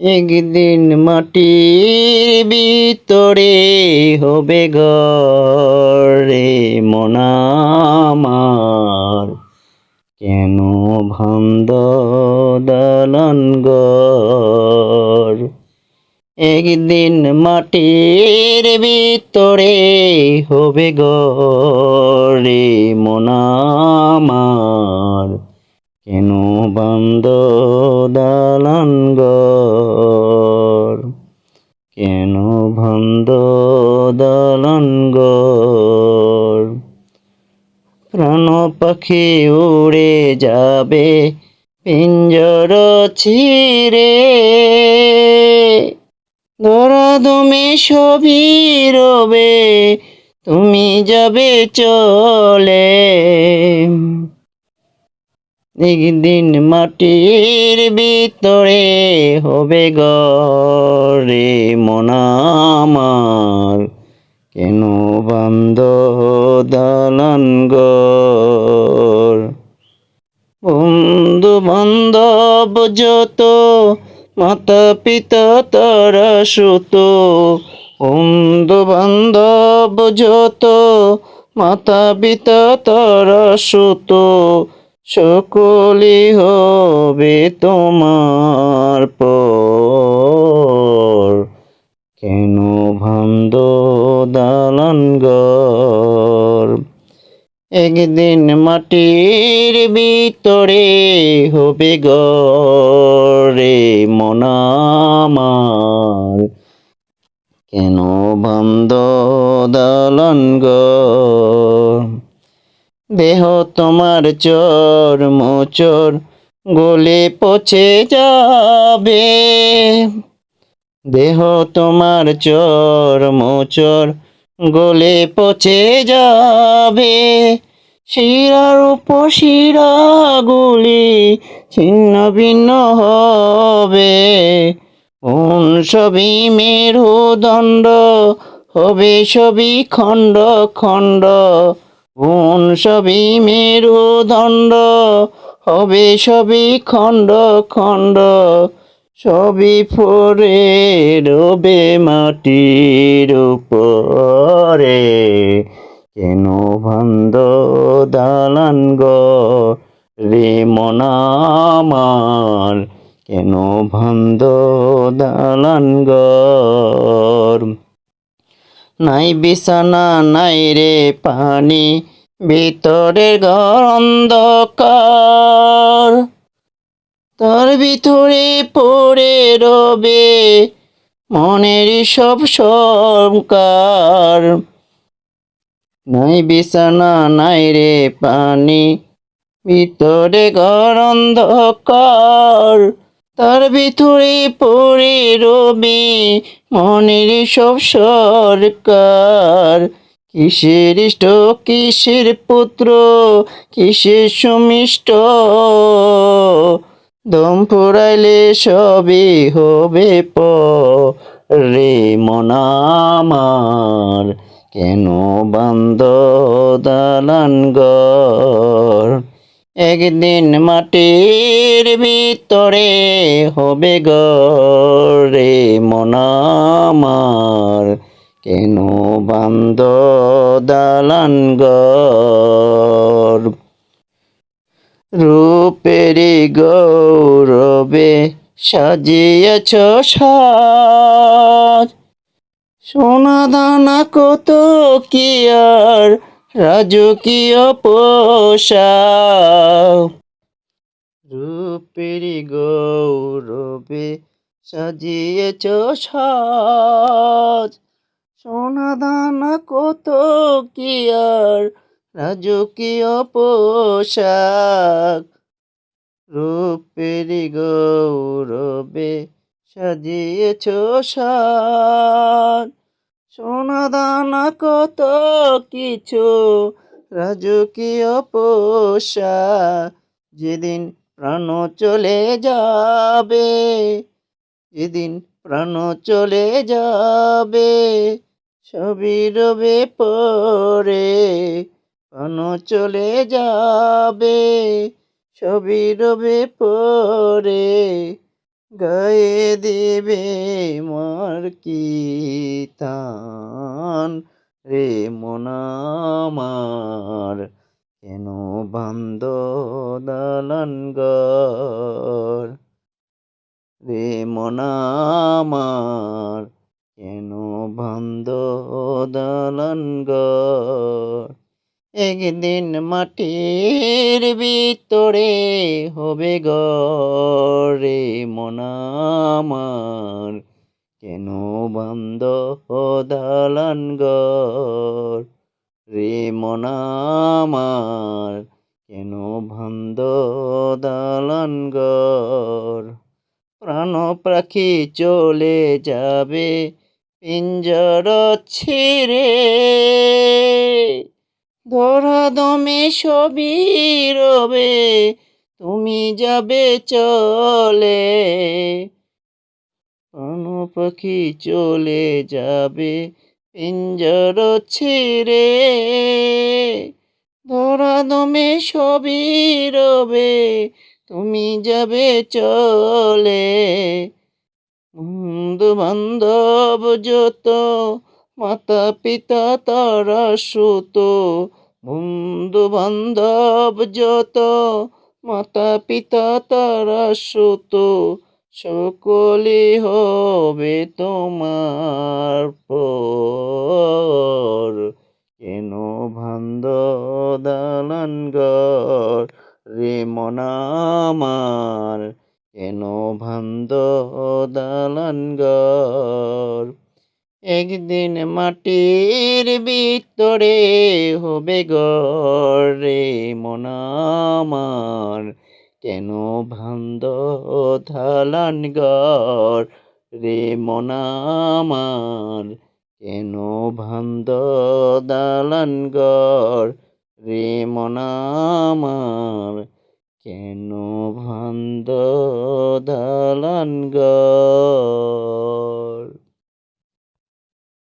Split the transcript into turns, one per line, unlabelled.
একদিন মাটির ভিতরে হবে ঘর রে মন আমার, কেন ভাঙদ দালান ঘর। একদিন মাটির ভিতরে হবে ঘর রে মন আমার, কেন ভাঙদ দালান ঘর, কেন ভাঙদ দালান ঘর। প্রাণ পাখি উড়ে যাবে পিঞ্জর ছিঁড়ে, ধরাধামে সবই রবে, তুমি যাবে চলে। একদিন মাটির ভিতরে হবে ঘর রে মন আমার, কেন বান্ধ দালান ঘর। বন্ধু বান্ধব যত, মাতা পিতা তারা সুত, বন্ধু বান্ধব যত, মাতা পিতা তারা সুত, সকলই হবে তোমার পর, কেন ভাঙদ দালান ঘর। একদিন মাটির ভিতরে হবে ঘর রে মন আমার, কেন ভাঙদ দালান ঘর। দেহ তোমার চর মোচর গলে পচে যাবে, দেহ তোমার চর মোচর গলে পচে যাবে, শিরার উপশিরাগুলি ছিন্ন ভিন্ন হবে, কোন সবই মেরুদণ্ড হবে সবই খণ্ড খণ্ড, কোন সবই মেরুদণ্ড হবে সবই খণ্ড খণ্ড, সবই পড়ে রবে মাটির উপরে, কেন ভাঙদ দালান ঘর রে মন আমার, কেন ভাঙদ দালান ঘর। নাই বিছানা নাই রে পানি, ভিতরের ঘর অন্ধকার, তার ভিতরে পড়ে রবে মনের সব শঙ্কার। নাই বিছানা নাই রে পানি, ভিতরে ঘর অন্ধকার, তার ভিতরে পড়ে রবে মনের সব সরকার। কিসের ইষ্ট কিসের পুত্র, কিসের সুমিষ্ট, দম ফুরাইলে সবই হবে রে মন আমার, কেন বান্ধ দালান ঘর। একদিন মাটির ভিতরে হবে ঘর রে মন আমার, কেন বান্ধ দালান ঘর। রূপেরি গৌরবে সাজিয়েছ সাজ, সোনা দানা কত কি আর রাজকীয় পোশাক। রূপেরি গৌরবে সাজিয়েছ সাজ, সোনা দানা কত কি আর রাজকীয় পোশাক। রূপেরি গৌরবে সাজিয়েছ সাজ, সোনা দানা কত কিছু রাজকীয় পোশাক। যেদিন প্রাণ চলে যাবে, যেদিন প্রাণ চলে যাবে, সবই রবে পরে, প্রাণ চলে যাবে, সবই রবে পরে, গায়ে দেবে মার কি তান রে মন আমার, কেন বান্দ দালান ঘর রে মন আমার, কেন বান্দ দালান ঘর। একদিন মাটির ভিতরে হবে ঘর রে মন আমার, কেন বান্দ দালান ঘর রে মন আমার, কেন বান্দ দালান ঘর। প্রাণ পাখি চলে যাবে পিঞ্জর ছেড়ে, ধরাধামে সবই রবে, তুমি যাবে চলে। প্রাণ পাখি চলে যাবে পিঞ্জর ছেড়ে, ধরাধামে সবই রবে, তুমি যাবে চলে। বন্ধু বান্ধব যত, মাতা পিতা তারা সুত, বন্ধু বান্ধব যত, মাতা পিতা তারা সুত, সকলে হবে তোমার পর, কেন ভান্দ দালান ঘর রে মন আমার, কেন ভান্দ দালান ঘর। একদিন মাটির ভিতরে হবে ঘর রে মন আমার, কেন ভান্দ দালান ঘর রে মন আমার, কেন ভান্দ দালান ঘর রে মন আমার, কেন ভান্দ দালান ঘর।